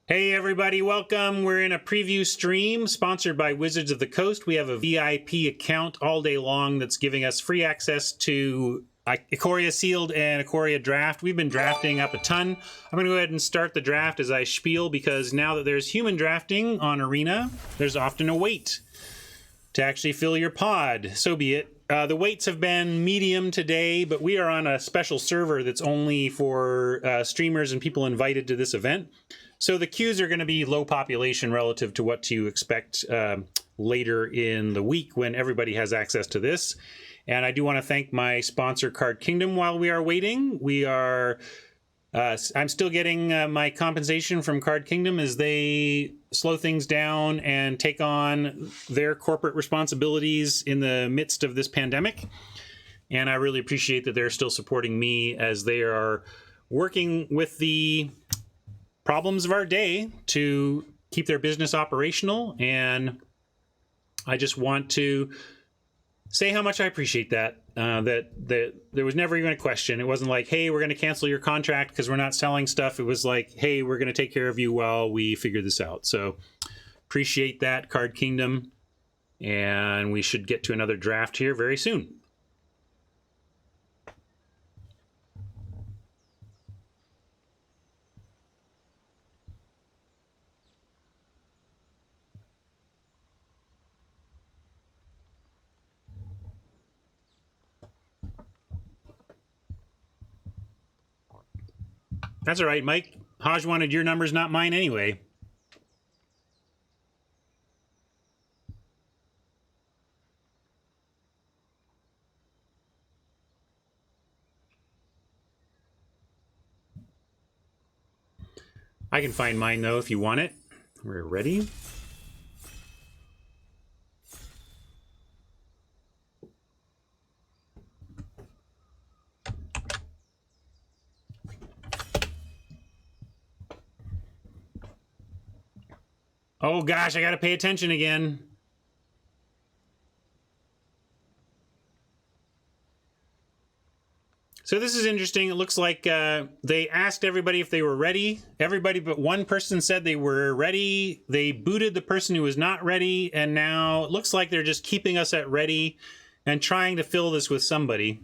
Hey everybody, welcome. We're in a preview stream sponsored by Wizards of the Coast. We have a VIP account all day long that's giving us free access to Ikoria Sealed and Ikoria Draft. We've been drafting up a ton. I'm going to go ahead and start the draft as I spiel because now that there's human drafting on Arena, there's often a wait to actually fill your pod. So be it. The waits have been medium today, but we are on a special server that's only for streamers and people invited to this event. So the queues are going to be low population relative to what you expect later in the week when everybody has access to this. And I do want to thank my sponsor, Card Kingdom, while we are waiting. I'm still getting my compensation from Card Kingdom as they slow things down and take on their corporate responsibilities in the midst of this pandemic. And I really appreciate that they're still supporting me as they are working with the problems of our day to keep their business operational. And I just want to say how much I appreciate that. That there was never even a question. It wasn't like, hey, we're going to cancel your contract because we're not selling stuff. It was like, hey, we're going to take care of you while we figure this out. So appreciate that, Card Kingdom. And we should get to another draft here very soon. That's all right, Mike. Haj wanted your numbers, not mine anyway. I can find mine, though, if you want it. We're ready. Oh, gosh, I got to pay attention again. So this is interesting. It looks like they asked everybody if they were ready. Everybody but one person said they were ready. They booted the person who was not ready. And now it looks like they're just keeping us at ready and trying to fill this with somebody.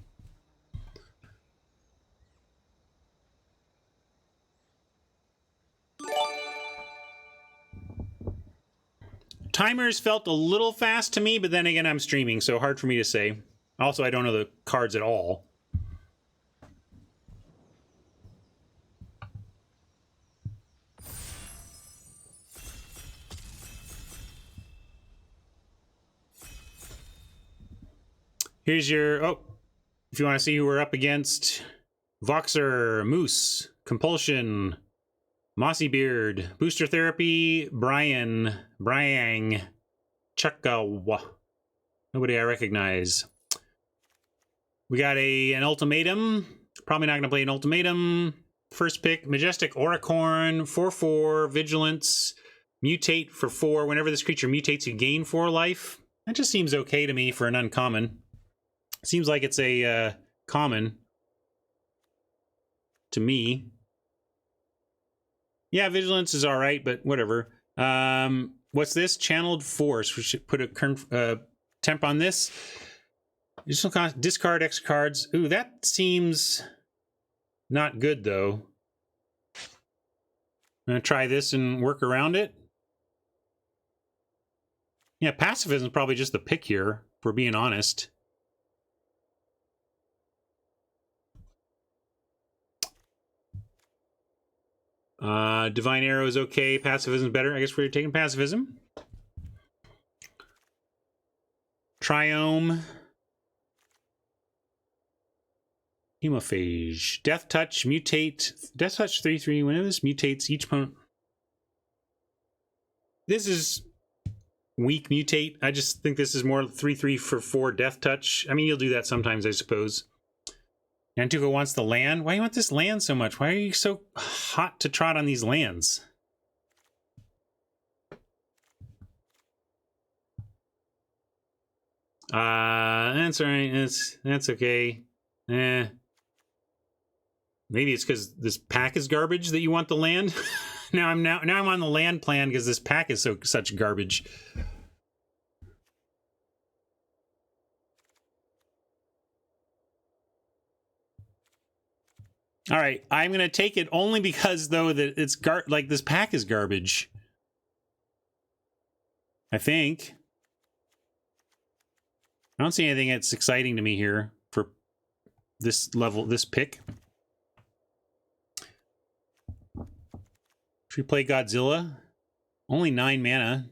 Timers felt a little fast to me, but then again, I'm streaming, so hard for me to say. Also, I don't know the cards at all. Here's your, if you want to see who we're up against, Voxer, Moose, Compulsion, Mossy Beard, Booster Therapy, Briang, Chukka, nobody I recognize. We got an Ultimatum, probably not going to play an Ultimatum. First pick, Majestic Auricorn, 4/4, Vigilance, Mutate for 4. Whenever this creature mutates, you gain 4 life. That just seems okay to me for an uncommon. Seems like it's a common to me. Yeah, Vigilance is all right, but whatever. What's this? Channeled Force. We should put a temp on this. Additional cost, discard X cards. Ooh, that seems not good, though. I'm going to try this and work around it. Yeah, Pacifism is probably just the pick here, if we're being honest. Divine Arrow is okay. Pacifism is better. I guess we're taking Pacifism. Triome. Hemophage. Death Touch. Mutate. Death Touch 3/3. Whenever this mutates, each opponent. This is weak mutate. I just think this is more 3/3 for 4 Death Touch. I mean, you'll do that sometimes, I suppose. Antuka wants the land. Why do you want this land so much? Why are you so hot to trot on these lands? That's all right. That's okay. Maybe it's because this pack is garbage that you want the land. Now I'm on the land plan because this pack is such garbage. All right, I'm gonna take it only because though that it's like this pack is garbage. I think. I don't see anything that's exciting to me here for this level, this pick. Should we play Godzilla? Only 9 mana.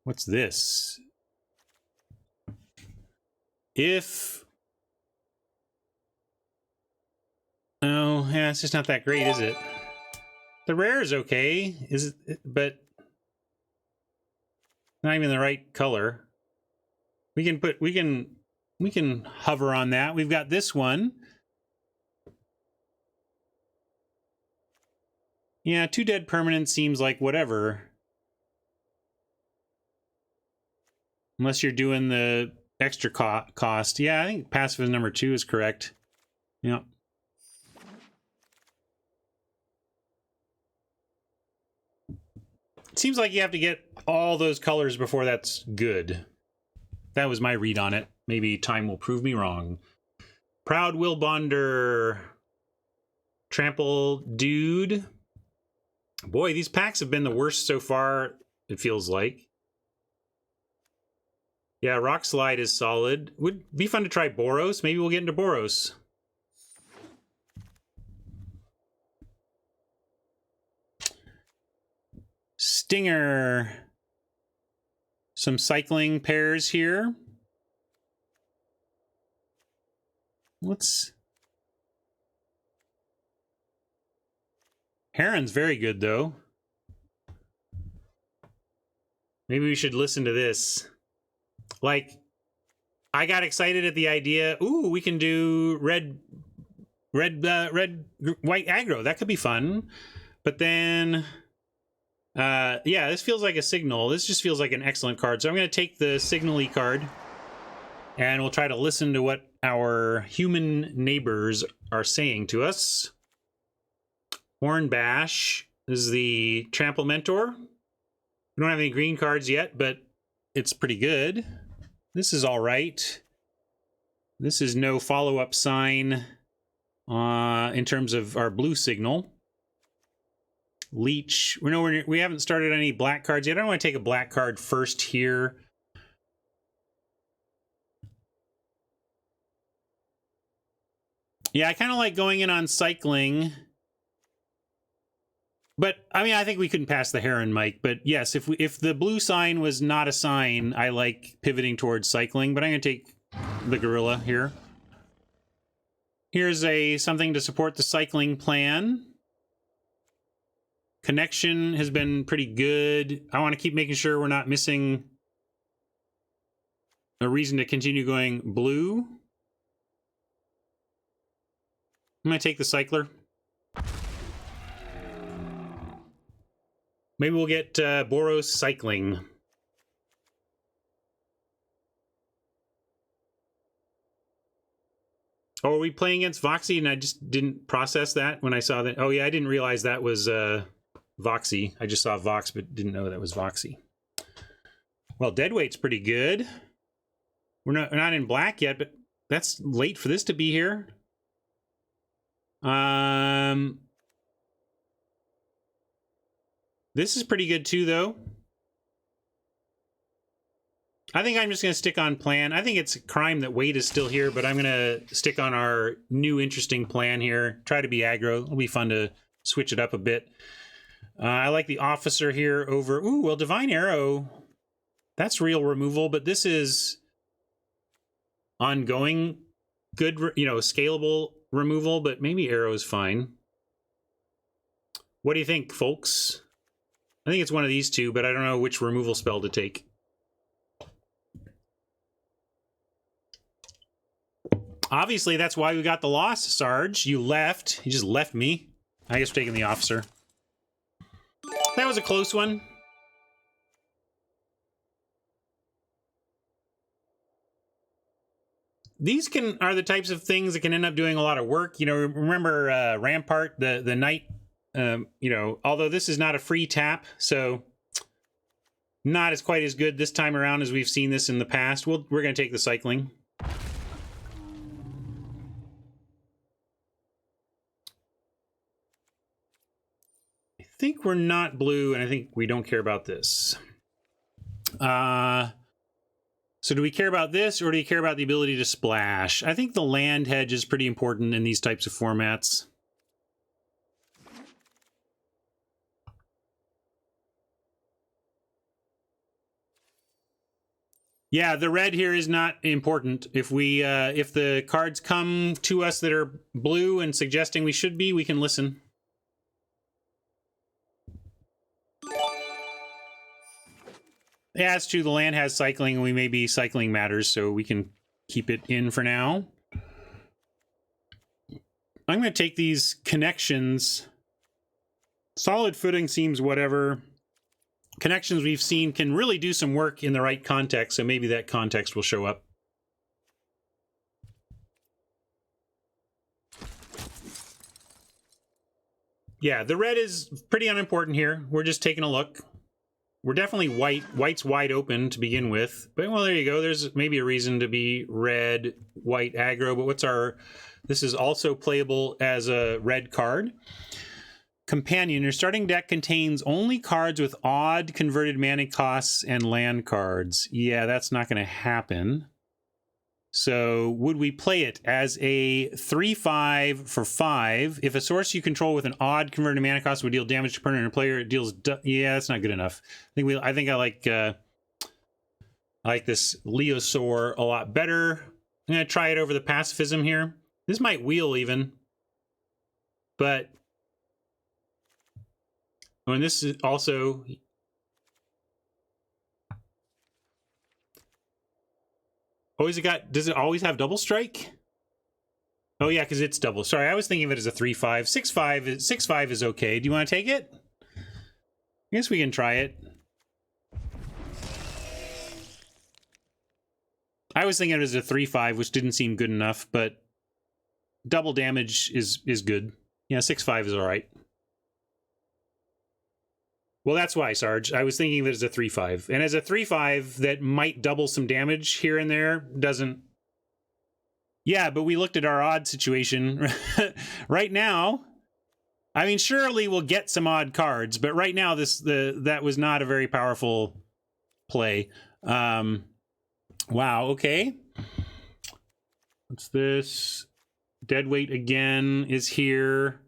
What's this? Oh, yeah, it's just not that great, is it? The rare is okay, but not even the right color. We can hover on that. We've got this one. Yeah, 2 dead permanents seems like whatever. Unless you're doing the extra cost. Yeah, I think passive is number 2 is correct. Yeah. It seems like you have to get all those colors before that's good. That was my read on it. Maybe time will prove me wrong. Proud Willbonder. Trample Dude. Boy, these packs have been the worst so far, it feels like. Yeah, Rock Slide is solid. Would be fun to try Boros. Maybe we'll get into Boros. Stinger. Some cycling pairs here. Heron's very good, though. Maybe we should listen to this. Like, I got excited at the idea. Ooh, we can do red, white aggro. That could be fun. But then, yeah, this feels like a signal. This just feels like an excellent card. So I'm going to take the signal-y card, and we'll try to listen to what our human neighbors are saying to us. Horn Bash is the Trample Mentor. We don't have any green cards yet, but it's pretty good. This is all right. This is no follow-up sign in terms of our blue signal. Leech. We haven't started any black cards yet. I don't want to take a black card first here. Yeah, I kind of like going in on cycling. But, I mean, I think we couldn't pass the Heron, Mike. But, yes, if the blue sign was not a sign, I like pivoting towards cycling. But I'm going to take the Gorilla here. Here's something to support the cycling plan. Connection has been pretty good. I want to keep making sure we're not missing a reason to continue going blue. I'm going to take the Cycler. Maybe we'll get Boros Cycling. Oh, are we playing against Voxy? And I just didn't process that when I saw that. Oh, yeah, I didn't realize that was Voxy. I just saw Vox, but didn't know that was Voxy. Well, Deadweight's pretty good. We're not in black yet, but that's late for this to be here. This is pretty good too, though. I think I'm just going to stick on plan. I think it's a crime that Wade is still here, but I'm going to stick on our new interesting plan here. Try to be aggro. It'll be fun to switch it up a bit. I like the Officer here over... Ooh, well, Divine Arrow. That's real removal, but this is ongoing, good, scalable removal, but maybe Arrow is fine. What do you think, folks? I think it's one of these two, but I don't know which removal spell to take. Obviously, that's why we got the loss, Sarge. You left. You just left me. I guess we're taking the Officer. That was a close one. these are the types of things that can end up doing a lot of work. You know, remember Rampart, the knight. You know, although this is not a free tap, so not as quite as good this time around as we've seen this in the past. We're going to take the cycling. I think we're not blue, and I think we don't care about this. So do we care about this, or do you care about the ability to splash? I think the land hedge is pretty important in these types of formats. Yeah, the red here is not important. If the cards come to us that are blue and suggesting we should be, we can listen. Yeah, it's true. The land has cycling, and we may be cycling matters, so we can keep it in for now. I'm going to take these connections. Solid footing seems whatever. Connections we've seen can really do some work in the right context, so maybe that context will show up. Yeah, the red is pretty unimportant here. We're just taking a look. We're definitely white. White's wide open to begin with. But, well, there you go. There's maybe a reason to be red, white, aggro. But what's our... This is also playable as a red card. Companion. Your starting deck contains only cards with odd converted mana costs and land cards. Yeah, that's not going to happen. So would we play it as a 3/5 for 5? If a source you control with an odd converted mana cost would deal damage to permanent player, it deals... Yeah, that's not good enough. I think I like this Leosaur a lot better. I'm going to try it over the pacifism here. This might wheel even. But... Oh, and this is also... Does it always have double strike? Oh yeah, because it's double. Sorry, I was thinking of it as a 3/5. 6/5 is okay. Do you want to take it? I guess we can try it. I was thinking of it as a 3/5, which didn't seem good enough, but double damage is good. Yeah, 6/5 is all right. Well, that's why, Sarge. I was thinking of it as a 3/5. And as a 3/5 that might double some damage here and there, doesn't... Yeah, but we looked at our odd situation. Right now, I mean, surely we'll get some odd cards, but right now that was not a very powerful play. Wow, okay. What's this? Deadweight again is here.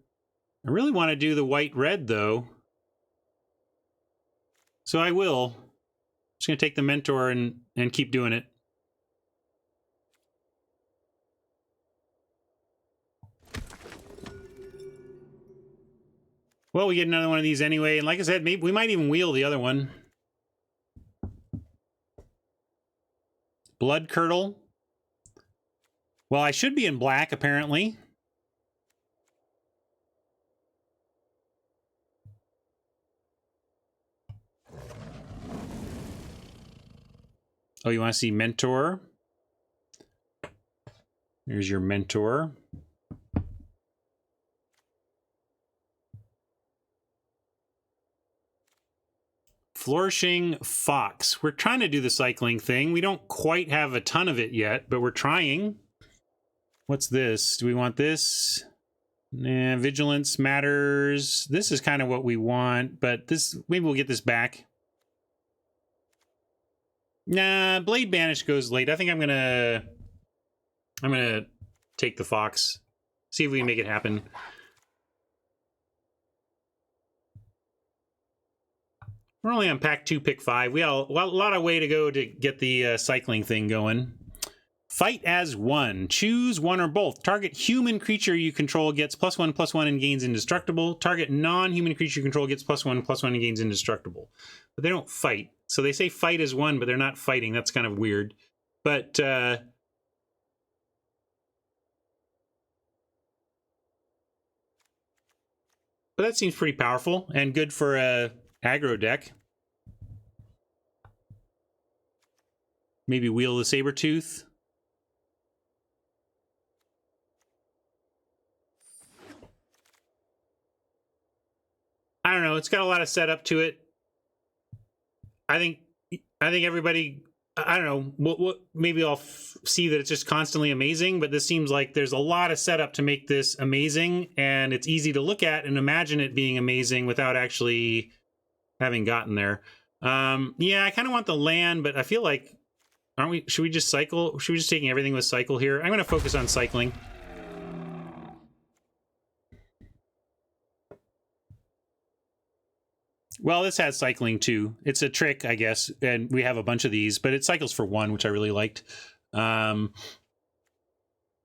I really want to do the white-red, though. So I will. Just going to take the Mentor and keep doing it. Well, we get another one of these anyway. And like I said, maybe we might even wheel the other one. Blood Curdle. Well, I should be in black, apparently. Oh, you want to see Mentor? Here's your Mentor. Flourishing Fox. We're trying to do the cycling thing. We don't quite have a ton of it yet, but we're trying. What's this? Do we want this? Nah, Vigilance matters. This is kind of what we want, but this, maybe we'll get this back. Nah, Blade Banish goes late. I think I'm gonna take the Fox. See if we can make it happen. We're only on pack 2, pick 5. We have a lot of way to go to get the cycling thing going. Fight as one. Choose one or both. Target human creature you control gets +1/+1 and gains indestructible. Target non-human creature you control gets +1/+1 and gains indestructible. But they don't fight. So they say fight as one, but they're not fighting. That's kind of weird. But that seems pretty powerful and good for a aggro deck. Maybe wheel the Sabertooth. I don't know. It's got a lot of setup to it. I think everybody. I don't know. Maybe I'll see that it's just constantly amazing, but this seems like there's a lot of setup to make this amazing, and it's easy to look at and imagine it being amazing without actually having gotten there. Yeah, I kind of want the land, but I feel like, aren't we? Should we just cycle? Should we just taking everything with cycle here? I'm going to focus on cycling. Well, this has cycling too. It's a trick, I guess, and we have a bunch of these, but it cycles for 1, which I really liked.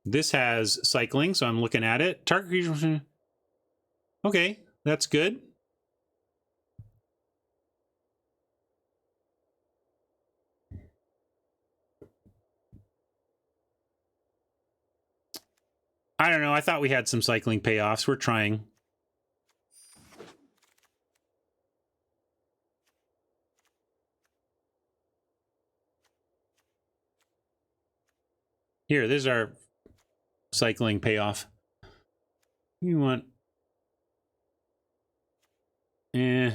This has cycling, so I'm looking at it. Target region. Okay, that's good. I don't know. I thought we had some cycling payoffs. We're trying. Here, there's our cycling payoff. You want... we're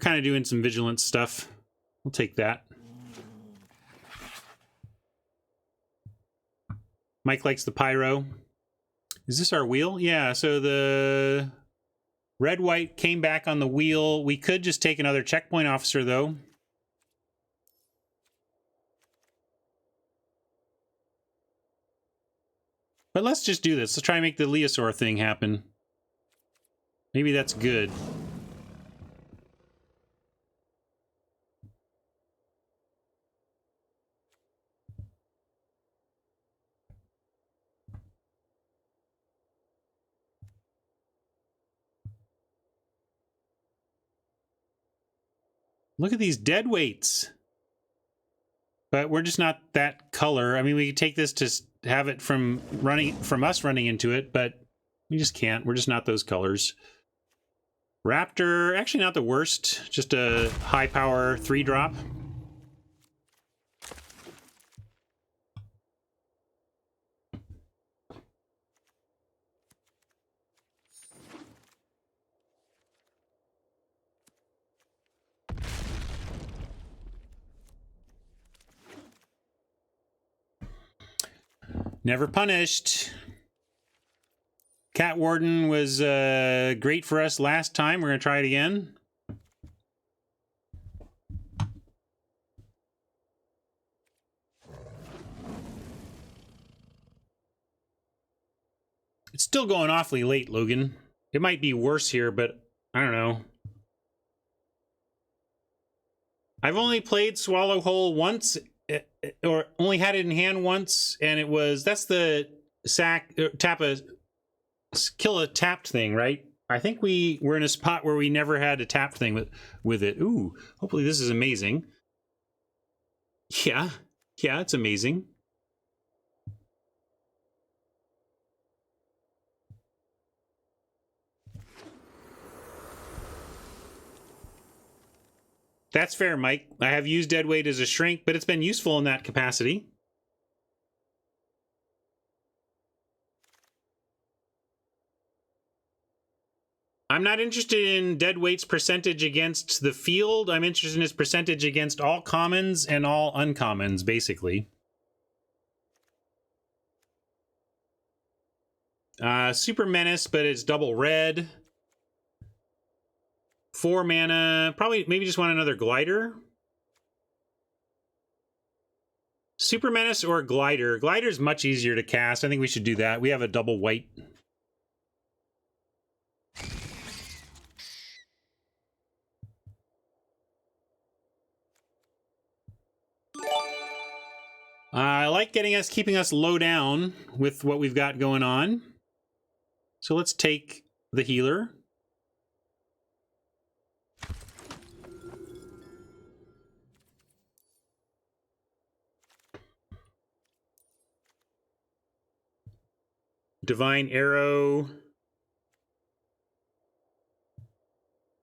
kind of doing some vigilance stuff. We'll take that. Mike likes the pyro. Is this our wheel? Yeah, so the red-white came back on the wheel. We could just take another checkpoint officer, though. But let's just do this. Let's try and make the Leosaur thing happen. Maybe that's good. Look at these dead weights. But we're just not that color. I mean, we could take this to have it from us running into it, but we just can't. We're just not those colors. Raptor, actually not the worst. Just a high power 3-drop. Never punished. Cat Warden was great for us last time. We're going to try it again. It's still going awfully late, Logan. It might be worse here, but I don't know. I've only played Swallow Hole once, or only had it in hand once, and it was, that's the kill a tapped thing, right? I think we were in a spot where we never had a tapped thing with it. Ooh, hopefully this is amazing. Yeah, it's amazing. That's fair, Mike. I have used deadweight as a shrink, but it's been useful in that capacity. I'm not interested in deadweight's percentage against the field. I'm interested in his percentage against all commons and all uncommons, basically. Super Menace, but it's double red. 4 mana. Probably, maybe just want another glider. Super Menace or Glider. Glider's much easier to cast. I think we should do that. We have a double white. I like keeping us low down with what we've got going on. So let's take the healer. Divine Arrow.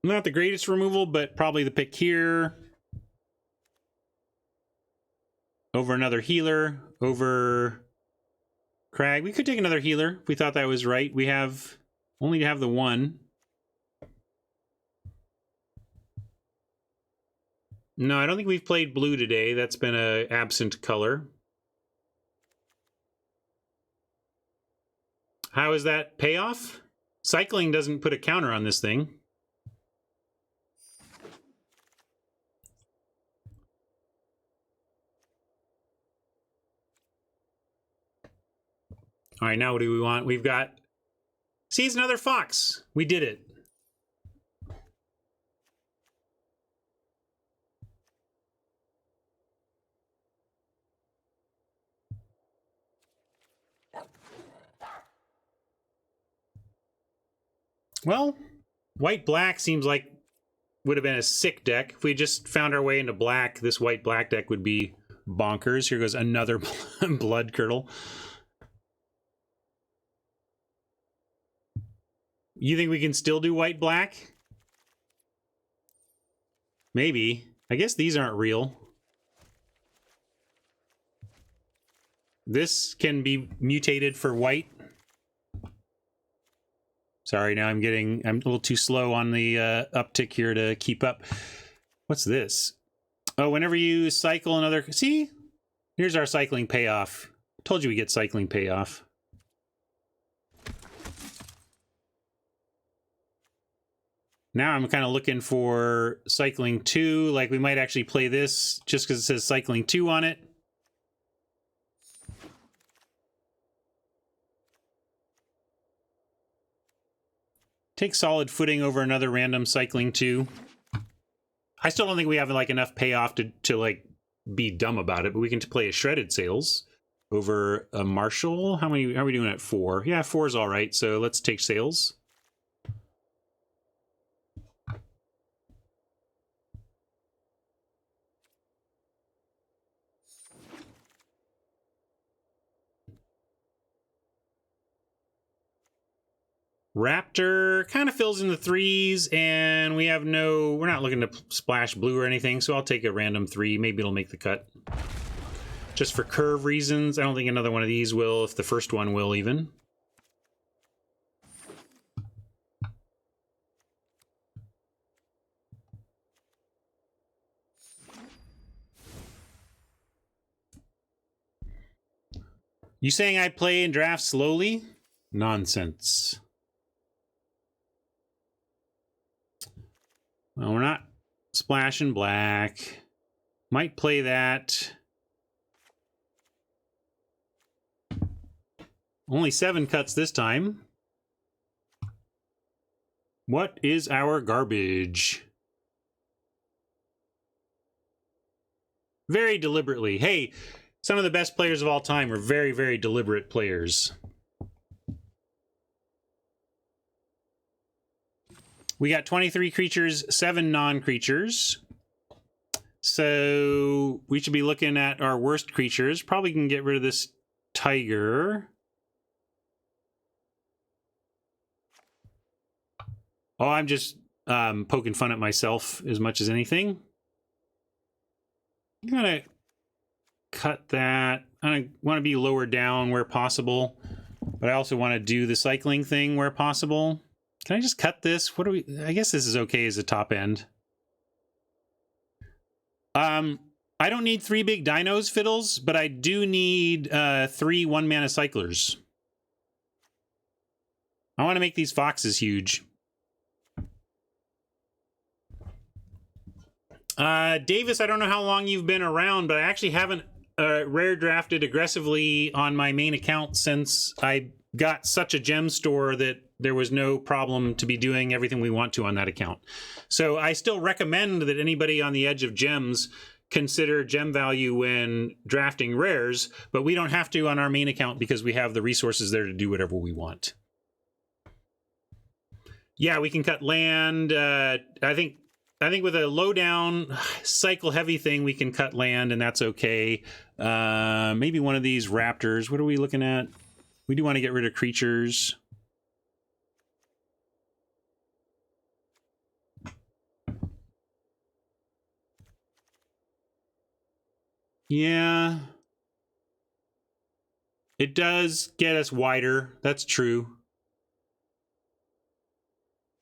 Not the greatest removal, but probably the pick here. Over another healer. Over Crag. We could take another healer if we thought that was right. We have only have the one. No, I don't think we've played blue today. That's been a absent color. How is that payoff? Cycling doesn't put a counter on this thing. All right, now what do we want? We've got... See, it's another fox. We did it. Well, white-black seems like would have been a sick deck. If we just found our way into black, this white-black deck would be bonkers. Here goes another blood curdle. You think we can still do white-black? Maybe. I guess these aren't real. This can be mutated for white. Sorry, now I'm a little too slow on the uptick here to keep up. What's this? Oh, whenever you cycle another... See? Here's our cycling payoff. Told you we get cycling payoff. Now I'm kind of looking for cycling 2. Like, we might actually play this just because it says cycling 2 on it. Take solid footing over another random cycling 2. I still don't think we have like enough payoff to like be dumb about it, but we can play a shredded sails over a marshal. How are we doing at 4? Yeah, 4 is all right. So let's take sails. Raptor kind of fills in the 3s, and we're not looking to splash blue or anything, so I'll take a random 3. Maybe it'll make the cut. Just for curve reasons. I don't think another one of these will, if the first one will even. You saying I play and draft slowly? Nonsense. Well, we're not splashing black. Might play that. Only 7 cuts this time. What is our garbage? Very deliberately. Hey, some of the best players of all time are very, very deliberate players. We got 23 creatures, 7 non-creatures. So we should be looking at our worst creatures. Probably can get rid of this tiger. Oh, I'm just poking fun at myself as much as anything. I'm gonna cut that. I want to be lower down where possible, but I also want to do the cycling thing where possible. Can I just cut this? What do we... I guess this is okay as a top end. I don't need 3 big dinos, Fiddles, but I do need 3 one-mana cyclers. I want to make these foxes huge. Davis, I don't know how long you've been around, but I actually haven't rare drafted aggressively on my main account since I got such a gem store that there was no problem to be doing everything we want to on that account. So I still recommend that anybody on the edge of gems consider gem value when drafting rares, but we don't have to on our main account because we have the resources there to do whatever we want. Yeah, we can cut land. I think with a low down cycle heavy thing, we can cut land, and that's okay. Maybe one of these raptors. What are we looking at? We do want to get rid of creatures. Yeah. It does get us wider. That's true.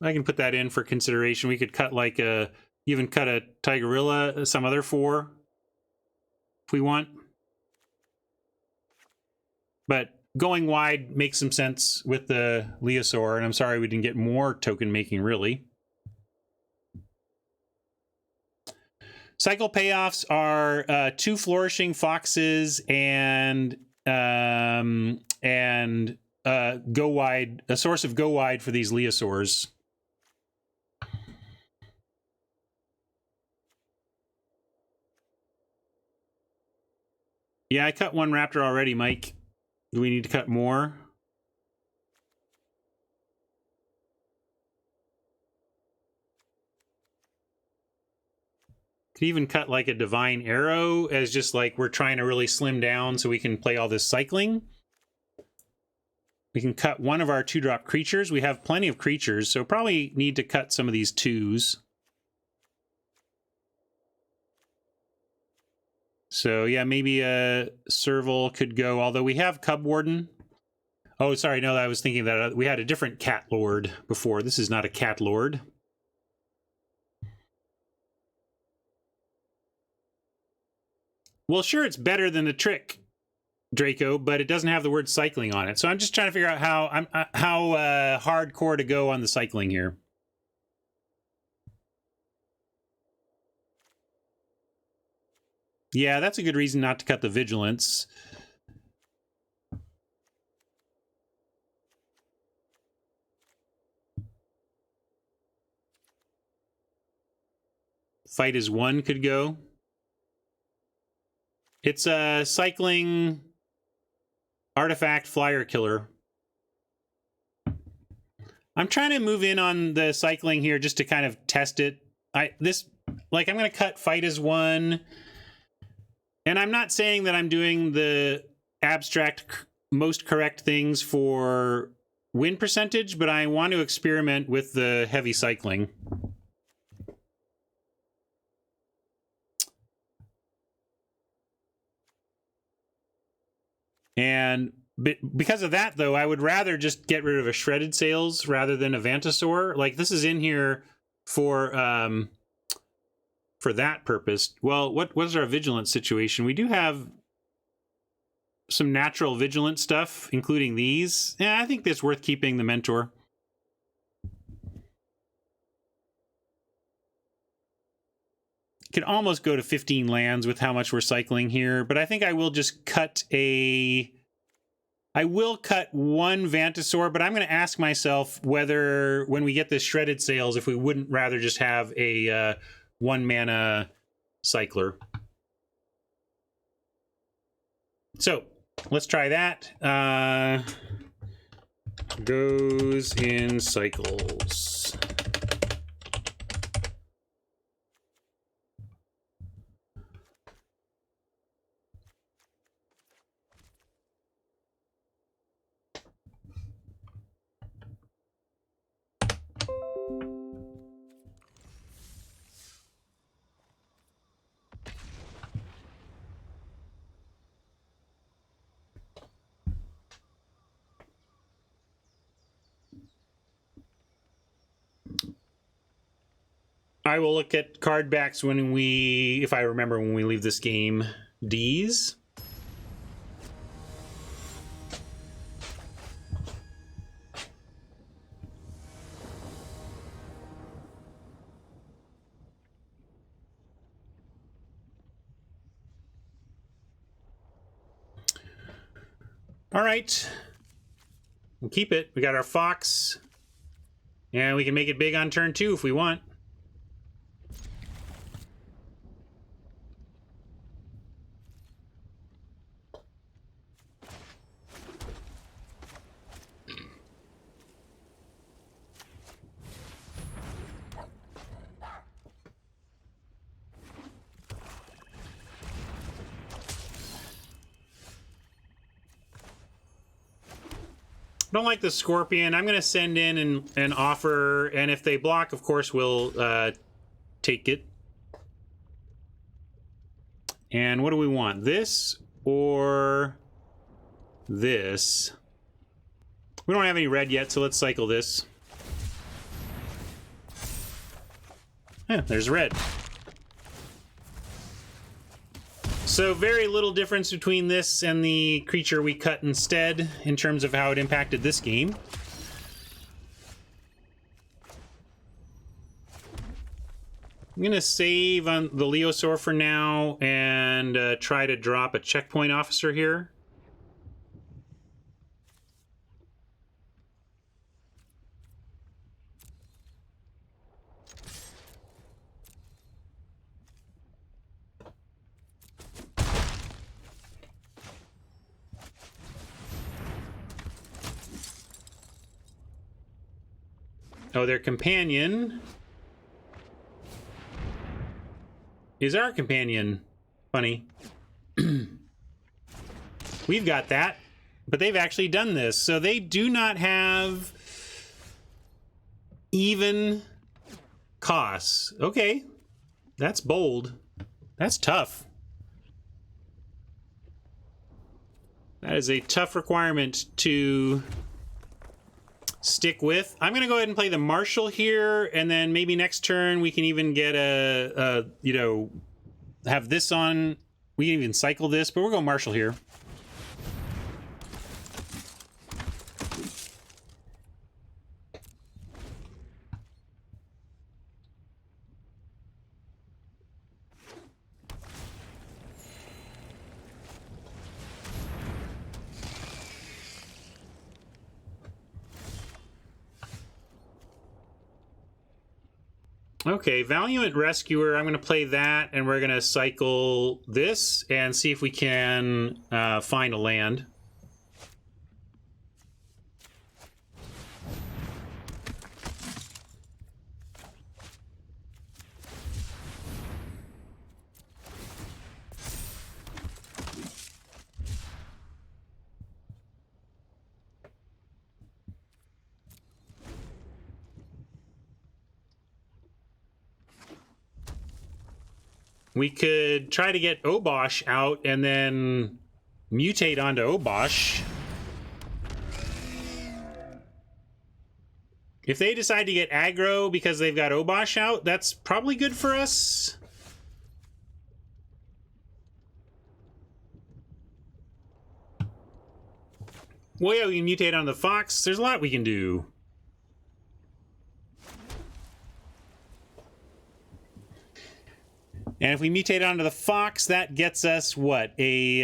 I can put that in for consideration. We could cut like a Even cut a Tigerilla, some other 4 if we want. But going wide makes some sense with the Leosaur, and I'm sorry we didn't get more token making, really. Cycle payoffs are 2 flourishing foxes and go wide, a source of go wide for these Leosaurs. Yeah, I cut 1 raptor already, Mike. Do we need to cut more? Could even cut like a divine arrow as just like we're trying to really slim down so we can play all this cycling. We can cut 1 of our 2-drop creatures. We have plenty of creatures, so probably need to cut some of these 2s. So yeah, maybe a Serval could go, although we have Cub Warden. Oh, sorry, no, I was thinking that we had a different Cat Lord before. This is not a Cat Lord. Well, sure, it's better than the trick, Draco, but it doesn't have the word cycling on it. So I'm just trying to figure out how hardcore to go on the cycling here. Yeah, that's a good reason not to cut the vigilance. Fight as 1 could go. It's a cycling artifact flyer killer. I'm trying to move in on the cycling here just to kind of test it. I'm going to cut fight as 1. And I'm not saying that I'm doing the abstract most correct things for win percentage, but I want to experiment with the heavy cycling. And because of that, though, I would rather just get rid of a Shredded Sails rather than a Vantasaur. Like, this is in here for that purpose. Well, what was our vigilance situation? We do have some natural vigilant stuff, including these. Yeah, I think it's worth keeping the Mentor. Could almost go to 15 lands with how much we're cycling here, but I think I will just cut I will cut 1 Vantasaur, but I'm going to ask myself whether, when we get this Shredded Sails, if we wouldn't rather just have a 1-mana cycler. So, let's try that. Goes in cycles. I will look at card backs when if I remember when we leave this game. D's. All right. We'll keep it. We got our Fox. And we can make it big on turn 2 if we want. Don't like the Scorpion. I'm going to send in an offer, and if they block, of course, we'll take it. And what do we want? This or this? We don't have any red yet, so let's cycle this. Yeah, there's red. So very little difference between this and the creature we cut instead in terms of how it impacted this game. I'm going to save on the Leosaur for now and try to drop a checkpoint officer here. Oh, their companion is our companion. Funny. We've got that, but they've actually done this. So they do not have even costs. Okay, that's bold. That's tough. That is a tough requirement to stick with. I'm gonna go ahead and play the Marshal here, and then maybe next turn we can even get a you know, have this on. We can even cycle this, but we'll go Marshal here. Okay, Valiant Rescuer, I'm going to play that, and we're going to cycle this and see if we can find a land. We could try to get Obosh out and then mutate onto Obosh. If they decide to get aggro because they've got Obosh out, that's probably good for us. Well, yeah, we can mutate on the Fox. There's a lot we can do. And if we mutate onto the Fox, that gets us what? A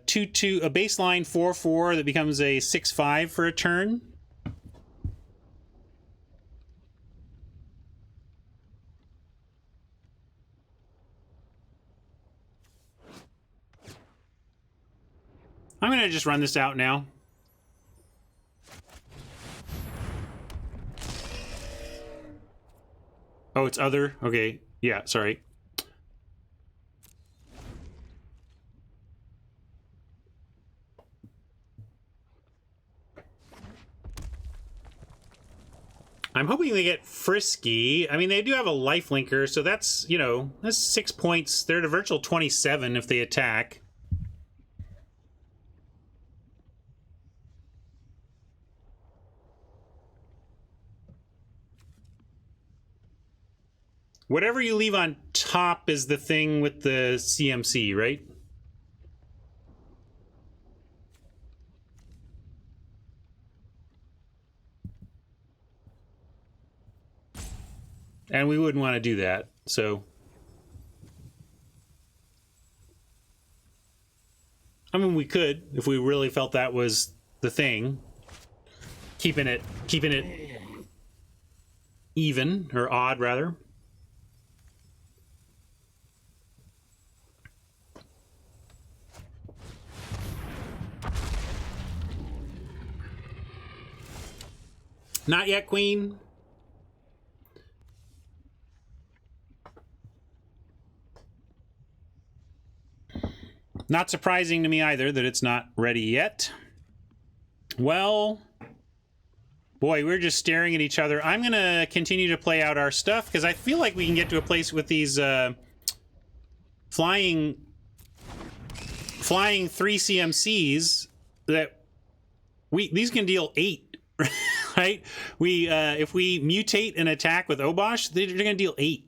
2/2, a baseline 4/4 that becomes a 6/5 for a turn. I'm gonna just run this out now. Oh, it's other? Okay. Yeah, sorry. I'm hoping they get frisky. I mean, they do have a life linker, so that's, you know, that's 6 points. They're at a virtual 27 if they attack. Whatever you leave on top is the thing with the CMC, right? And we wouldn't want to do that, so. I mean, we could, if we really felt that was the thing. Keeping it even, or odd, rather. Not yet, Queen. Not surprising to me either that it's not ready yet. Well, boy, we're just staring at each other. I'm going to continue to play out our stuff because I feel like we can get to a place with these flying 3 CMCs that these can deal 8, right? right? We if we mutate an attack with Obosh, they're going to deal 8.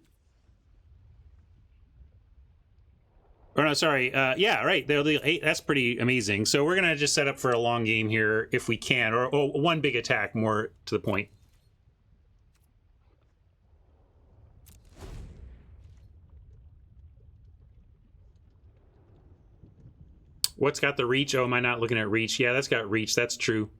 Or no, sorry. Yeah, right. They'll deal 8. That's pretty amazing. So we're going to just set up for a long game here if we can, or one big attack, more to the point. What's got the reach? Oh, am I not looking at reach? Yeah, that's got reach. That's true.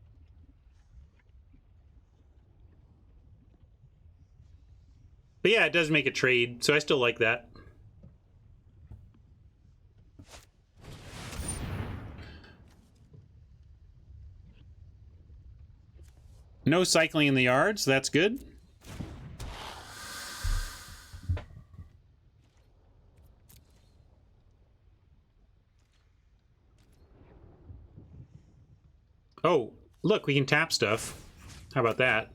But yeah, it does make a trade, so I still like that. No cycling in the yard, so that's good. Oh, look, we can tap stuff. How about that?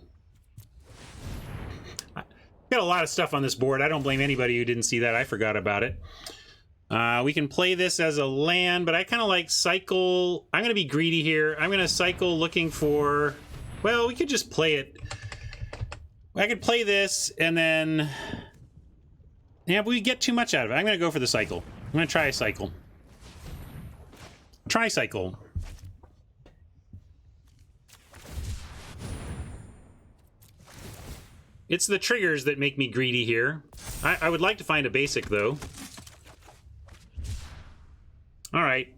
Got a lot of stuff on this board. I don't blame anybody who didn't see that. I forgot about it. We can play this as a land, but I kind of like cycle. I'm going to be greedy here. I'm going to cycle looking for... Well, we could just play it. I could play this, and then... Yeah, but we get too much out of it. I'm going to go for the cycle. I'm going to try a cycle. Tricycle. It's the triggers that make me greedy here. I would like to find a basic, though. All right.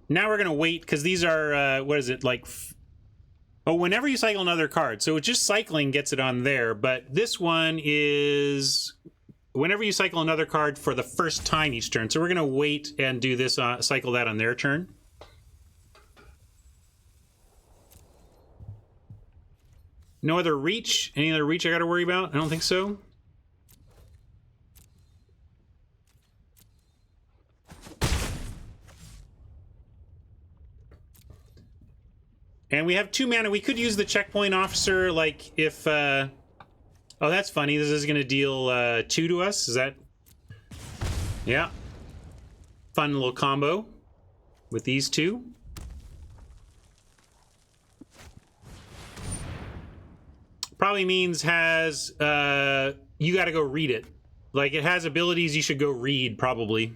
Now we're going to wait, because these are, what is it, like... Oh, whenever you cycle another card. So just cycling gets it on there, but this one is... Whenever you cycle another card for the first time each turn. So we're going to wait and do this, cycle that on their turn. No other reach? Any other reach I got to worry about? I don't think so. And we have 2 mana. We could use the checkpoint officer, like, if... Oh, that's funny. This is going to deal 2 to us. Is that... Yeah. Fun little combo with these 2. Probably means has... you got to go read it. Like, it has abilities you should go read, probably.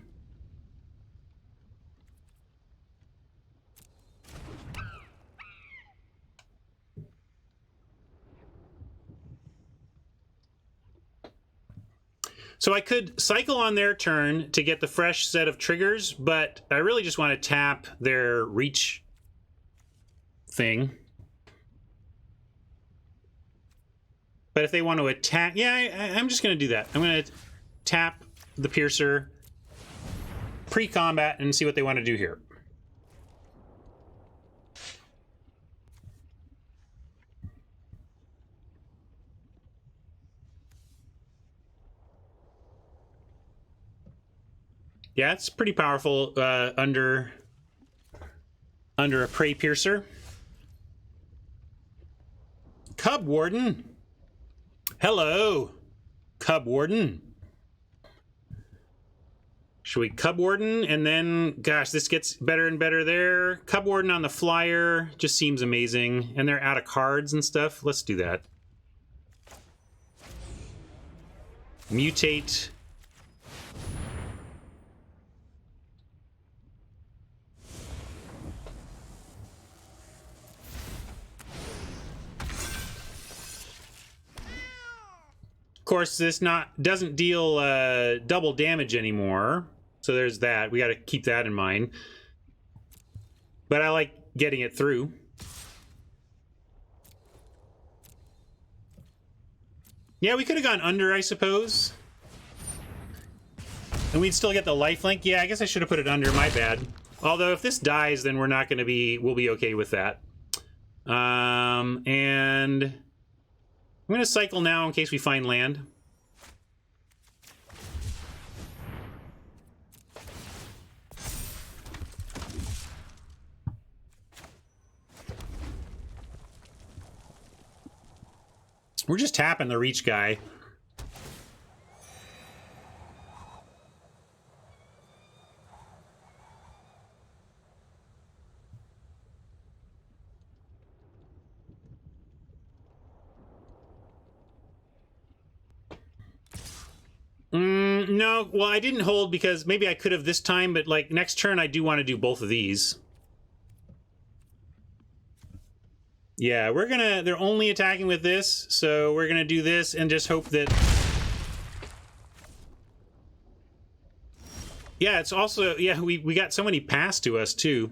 So I could cycle on their turn to get the fresh set of triggers, but I really just want to tap their reach thing. But if they want to attack... Yeah, I'm just going to do that. I'm going to tap the Piercer pre-combat and see what they want to do here. Yeah, it's pretty powerful under a Prey Piercer. Cub Warden. Hello, Cub Warden. Should we Cub Warden and then, gosh, this gets better and better there. Cub Warden on the flyer just seems amazing. And they're out of cards and stuff. Let's do that. Mutate. Of course, this doesn't deal double damage anymore, so there's that. We got to keep that in mind. But I like getting it through. Yeah, we could have gone under, I suppose. And we'd still get the lifelink. Yeah, I guess I should have put it under. My bad. Although if this dies, then we're not going to be... We'll be okay with that. And... I'm going to cycle now in case we find land. We're just tapping the reach guy. No, well, I didn't hold because maybe I could have this time, but like next turn, I do want to do both of these. Yeah, they're only attacking with this, so we're gonna do this and just hope that... Yeah, it's also, yeah, we got so many passed to us, too.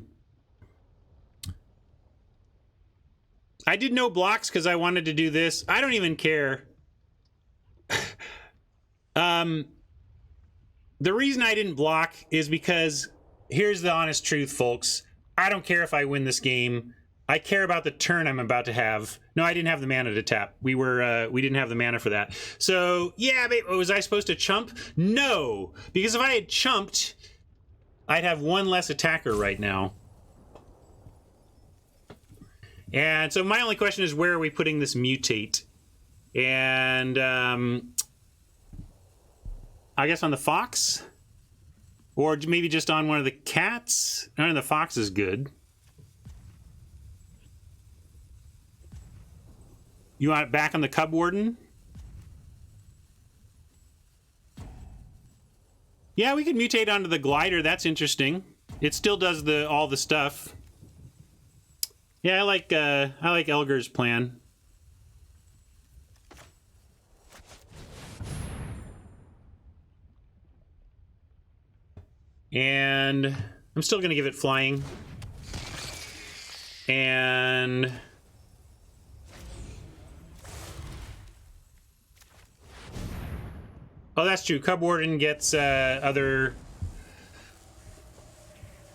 I did no blocks because I wanted to do this. I don't even care. The reason I didn't block is because, here's the honest truth, folks. I don't care if I win this game. I care about the turn I'm about to have. No, I didn't have the mana to tap. We didn't have the mana for that. So, yeah, was I supposed to chump? No, because if I had chumped, I'd have one less attacker right now. And so my only question is, where are we putting this mutate? And I guess on the fox? Or maybe just on one of the cats? No, the fox is good. You want it back on the Cub Warden? Yeah, we could mutate onto the glider. That's interesting. It still does all the stuff. Yeah, I like Elgar's plan. And I'm still gonna give it flying. And oh, that's true. Cub Warden gets other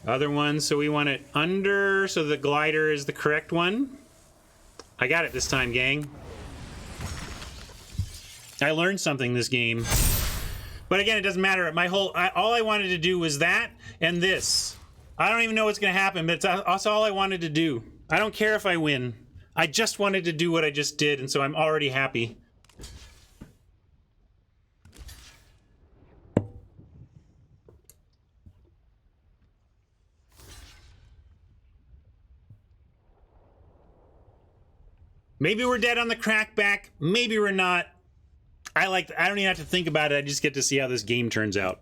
ones, so we want it under, so the glider is the correct one. I got it this time, gang. I learned something this game. But again, it doesn't matter. All I wanted to do was that and this. I don't even know what's going to happen, but that's all I wanted to do. I don't care if I win. I just wanted to do what I just did, and so I'm already happy. Maybe we're dead on the crackback. Maybe we're not. I don't even have to think about it. I just get to see how this game turns out.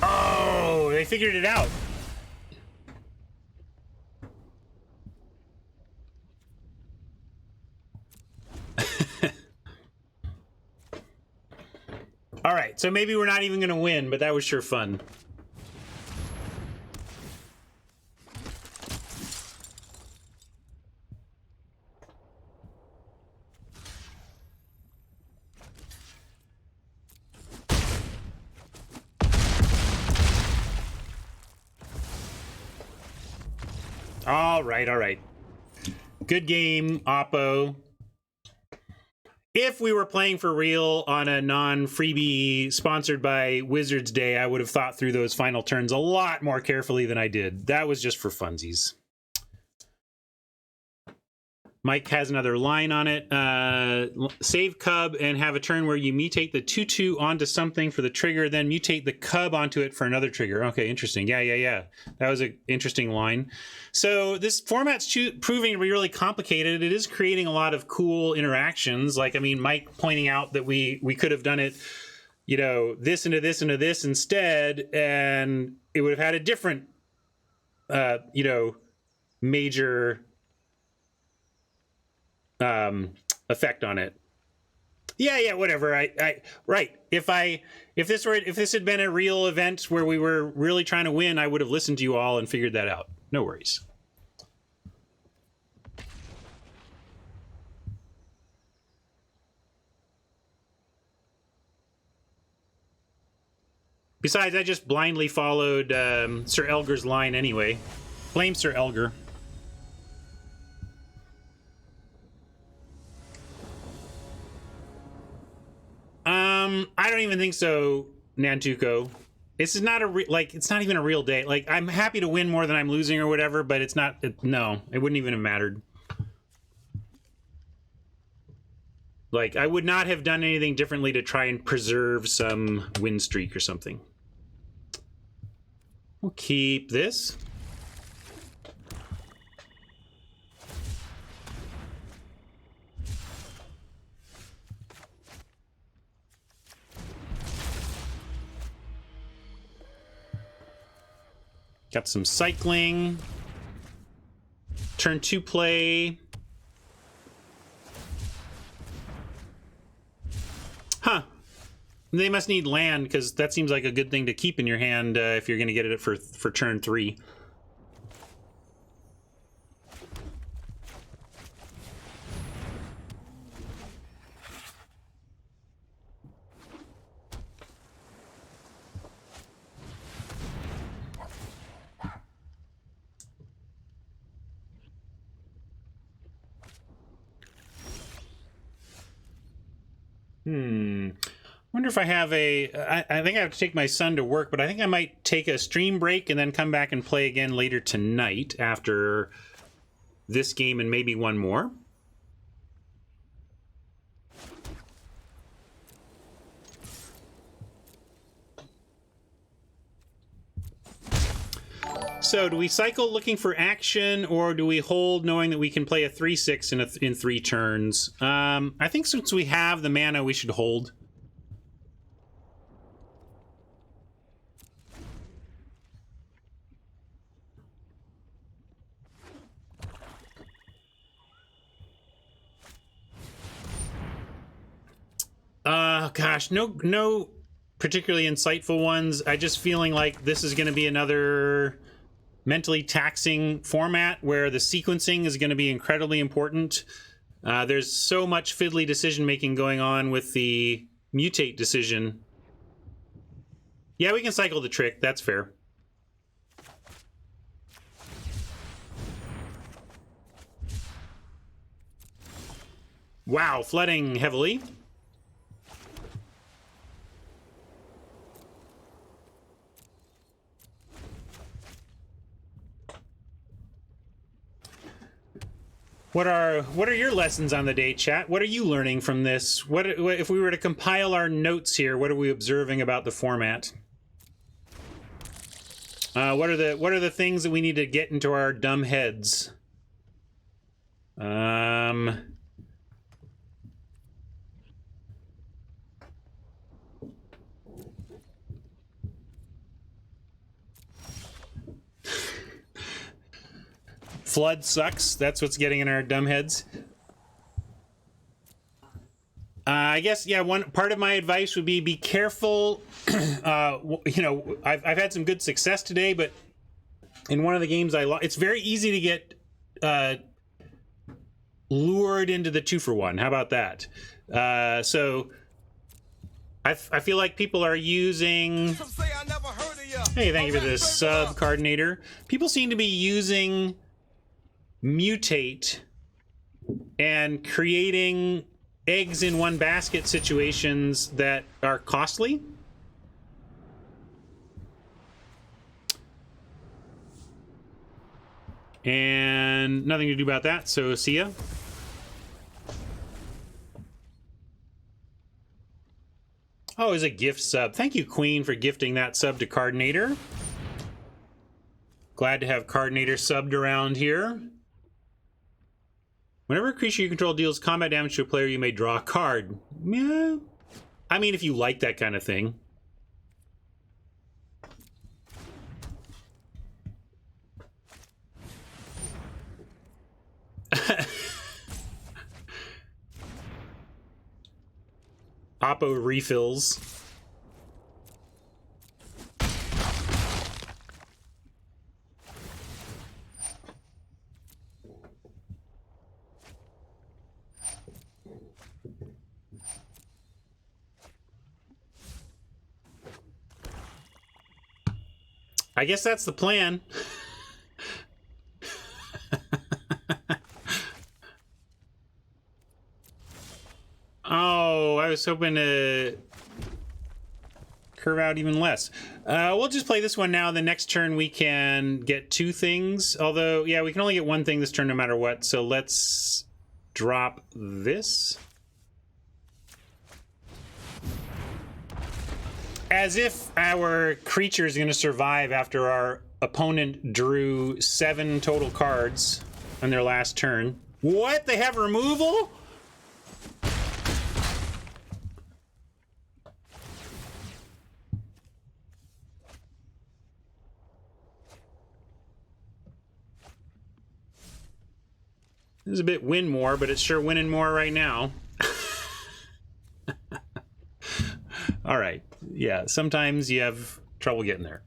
Oh, they figured it out. All right, so maybe we're not even going to win, but that was sure fun. All right. Good game, Oppo. If we were playing for real on a non-freebie sponsored by Wizards Day, I would have thought through those final turns a lot more carefully than I did. That was just for funsies. Mike has another line on it. Save Cub and have a turn where you mutate the 2/2 onto something for the trigger, then mutate the Cub onto it for another trigger. Okay, interesting. Yeah. That was an interesting line. So this format's proving to be really complicated. It is creating a lot of cool interactions. Like, I mean, Mike pointing out that we could have done it, you know, this into this into this instead, and it would have had a different, you know, major effect on it. Yeah, whatever. Right. If this had been a real event where we were really trying to win, I would have listened to you all and figured that out. No worries. Besides, I just blindly followed Sir Elgar's line anyway. Blame Sir Elgar. I don't even think so, Nantuko. This is not it's not even a real day. Like, I'm happy to win more than I'm losing or whatever, but it's not, no, it wouldn't even have mattered. Like, I would not have done anything differently to try and preserve some win streak or something. We'll keep this. Got some cycling. Turn 2 play. Huh. They must need land, because that seems like a good thing to keep in your hand if you're going to get it for turn 3. Wonder if I have I think I have to take my son to work, but I think I might take a stream break and then come back and play again later tonight after this game and maybe one more. So do we cycle looking for action, or do we hold knowing that we can play a 3/6 in 3 turns? I think since we have the mana, we should hold. Gosh, no particularly insightful ones. I just feeling like this is going to be another mentally taxing format where the sequencing is going to be incredibly important. There's so much fiddly decision making going on with the mutate decision. Yeah, we can cycle the trick. That's fair. Wow, flooding heavily. What are your lessons on the day, chat? What are you learning from this? What if we were to compile our notes here? What are we observing about the format? What are the things that we need to get into our dumb heads? Flood sucks. That's what's getting in our dumb heads. I guess, yeah, one part of my advice would be careful. You know, I've had some good success today, but in one of the games I lost, it's very easy to get lured into the 2-for-1. How about that? So I feel like people are using... Hey, thank you for this sub, Cardinator. People seem to be using mutate and creating eggs in one basket situations that are costly. And nothing to do about that, so see ya. Oh, it's a gift sub. Thank you, Queen, for gifting that sub to Cardinator. Glad to have Cardinator subbed around here. Whenever a creature you control deals combat damage to a player, you may draw a card. Yeah. I mean, if you like that kind of thing. Oppo refills. I guess that's the plan. Oh, I was hoping to curve out even less. We'll just play this one now. The next turn we can get 2 things. Although, yeah, we can only get 1 thing this turn no matter what. So let's drop this. As if our creature is going to survive after our opponent drew 7 total cards on their last turn. What? They have removal? This is a bit win more, but it's sure winning more right now. All right. Yeah, sometimes you have trouble getting there.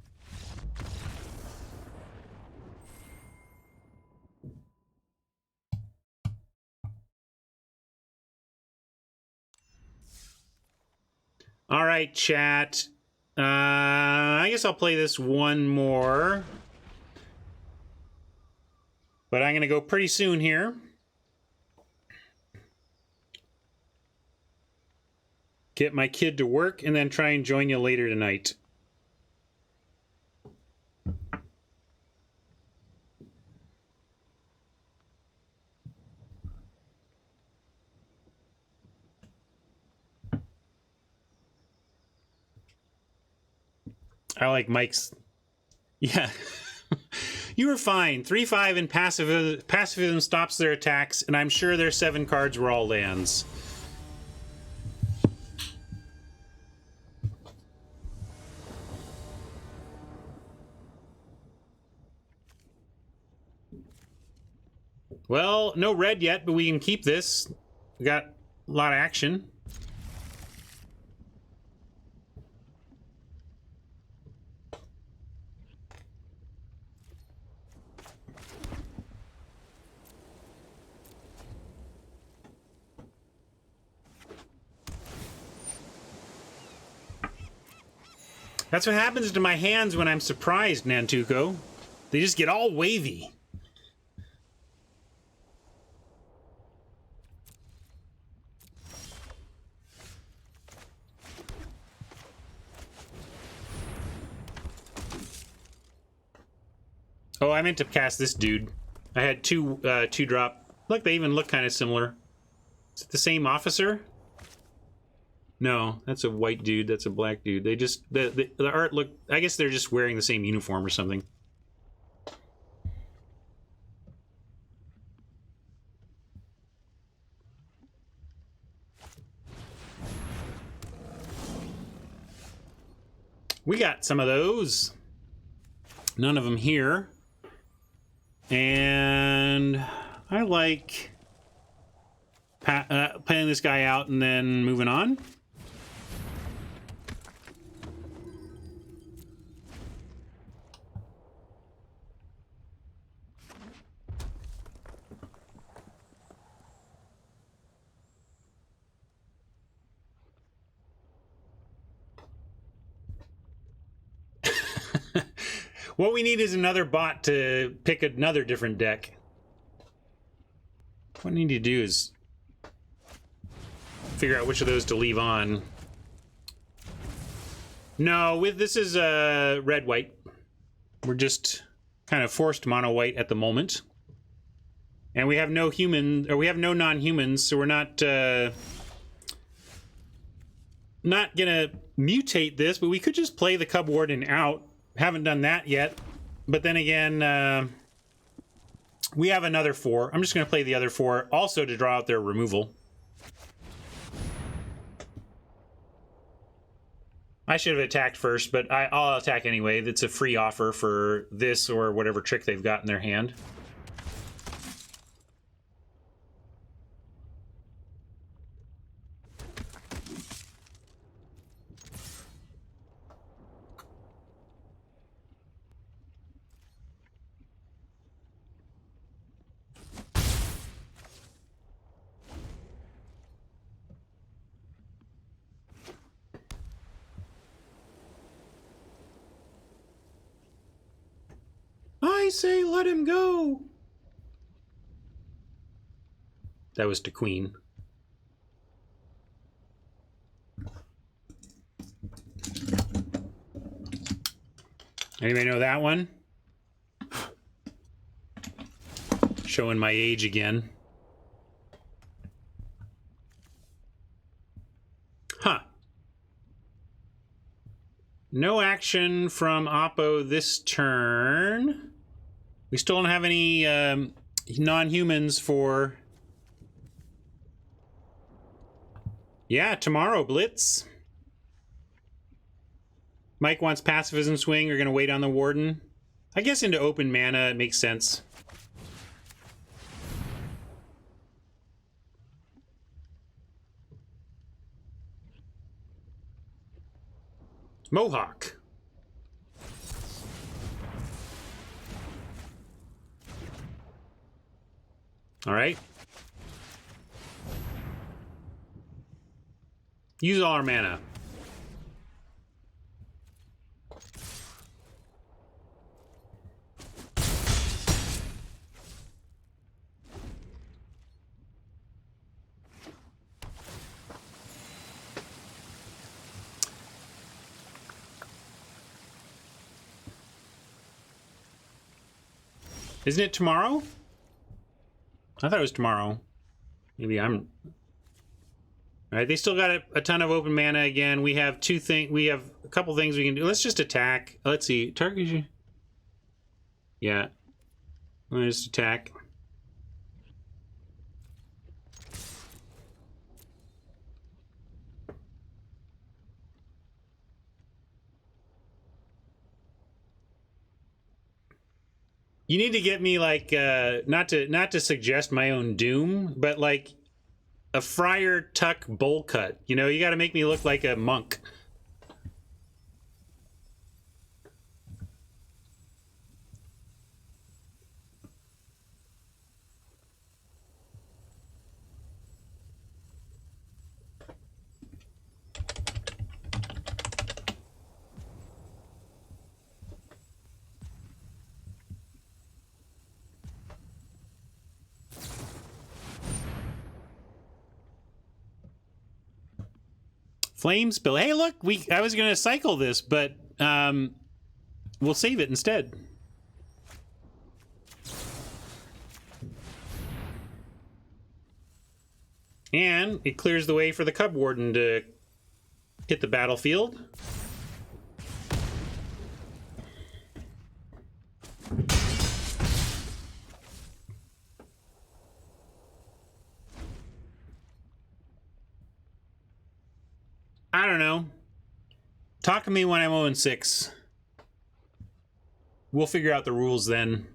All right, chat. I guess I'll play this one more. But I'm going to go pretty soon here. Get my kid to work and then try and join you later tonight. I like Mike's. Yeah. You were fine. 3/5 and pacifism stops their attacks, and I'm sure their 7 cards were all lands. Well, no red yet, but we can keep this. We got a lot of action. That's what happens to my hands when I'm surprised, Nantuko. They just get all wavy. Oh, I meant to cast this dude. I had 2 drop. Look, they even look kind of similar. Is it the same officer? No, that's a white dude. That's a black dude. They just the art look. I guess they're just wearing the same uniform or something. We got some of those. None of them here. And I like playing this guy out and then moving on. What we need is another bot to pick another different deck. What I need to do is figure out which of those to leave on. No, this is red-white. We're just kind of forced mono-white at the moment. And we have no human, or we have no non-humans, so we're not gonna mutate this, but we could just play the Cub Warden out. Haven't done that yet, but then again, we have another 4. I'm just going to play the other 4 also to draw out their removal. I should have attacked first, but I'll attack anyway. It's a free offer for this or whatever trick they've got in their hand. I say let him go. That was to Queen. Anybody know that one? Showing my age again. Huh. No action from Oppo this turn. We still don't have any non-humans for... Yeah, tomorrow, Blitz. Mike wants pacifism swing. We're going to wait on the Warden. I guess into open mana, it makes sense. Mohawk. All right. Use all our mana. Isn't it tomorrow? I thought it was tomorrow. Maybe I'm... All right, they still got a ton of open mana again. We have we have a couple things we can do. Let's just attack. Let's see. Target. Yeah. Let's just attack. You need to get me like not to suggest my own doom, but like a Friar Tuck bowl cut. You know, you got to make me look like a monk. Flame spill. Hey, look, I was gonna cycle this, but we'll save it instead. And it clears the way for the Cub Warden to hit the battlefield. I don't know. Talk to me when I'm 0-6. We'll figure out the rules then.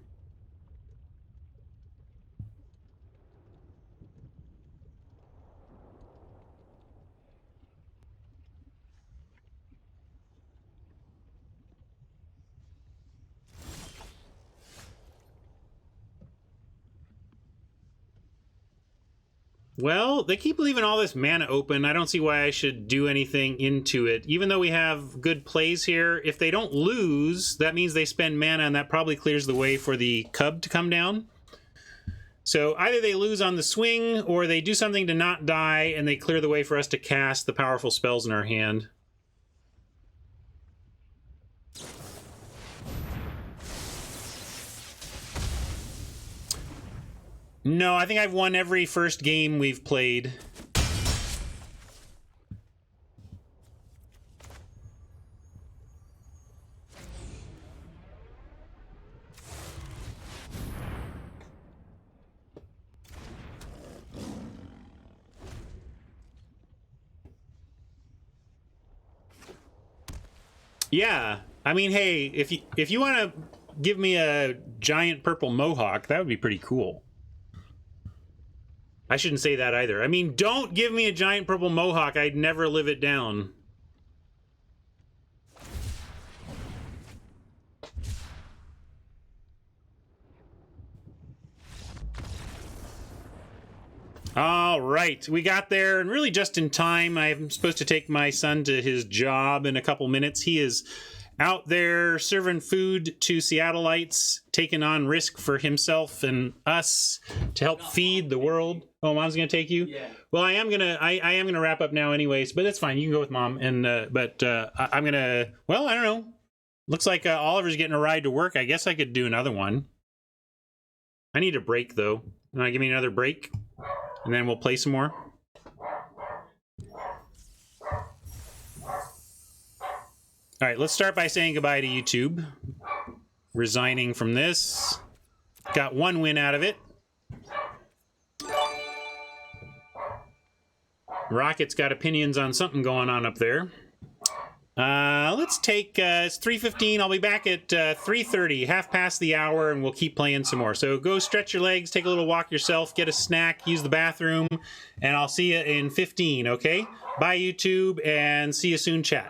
Well, they keep leaving all this mana open. I don't see why I should do anything into it. Even though we have good plays here, if they don't lose, that means they spend mana, and that probably clears the way for the Cub to come down. So either they lose on the swing, or they do something to not die, and they clear the way for us to cast the powerful spells in our hand. No, I think I've won every first game we've played. Yeah, I mean, hey, if you want to give me a giant purple mohawk, that would be pretty cool. I shouldn't say that either. I mean, don't give me a giant purple mohawk. I'd never live it down. All right, we got there, and really just in time. I'm supposed to take my son to his job in a couple minutes. He is out there serving food to Seattleites, taking on risk for himself and us to help feed the world. Oh, Mom's gonna take you? Yeah. Well, I am gonna wrap up now anyways, but that's fine. You can go with Mom. And I'm gonna, well, I don't know. Looks like Oliver's getting a ride to work. I guess I could do another one. I need a break, though. You want to give me another break? And then we'll play some more? All right, let's start by saying goodbye to YouTube. Resigning from this. Got one win out of it. Rocket's got opinions on something going on up there. Let's take, it's 3:15. I'll be back at 3:30, half past the hour, and we'll keep playing some more. So go stretch your legs, take a little walk yourself, get a snack, use the bathroom, and I'll see you in 15, okay? Bye, YouTube, and see you soon, chat.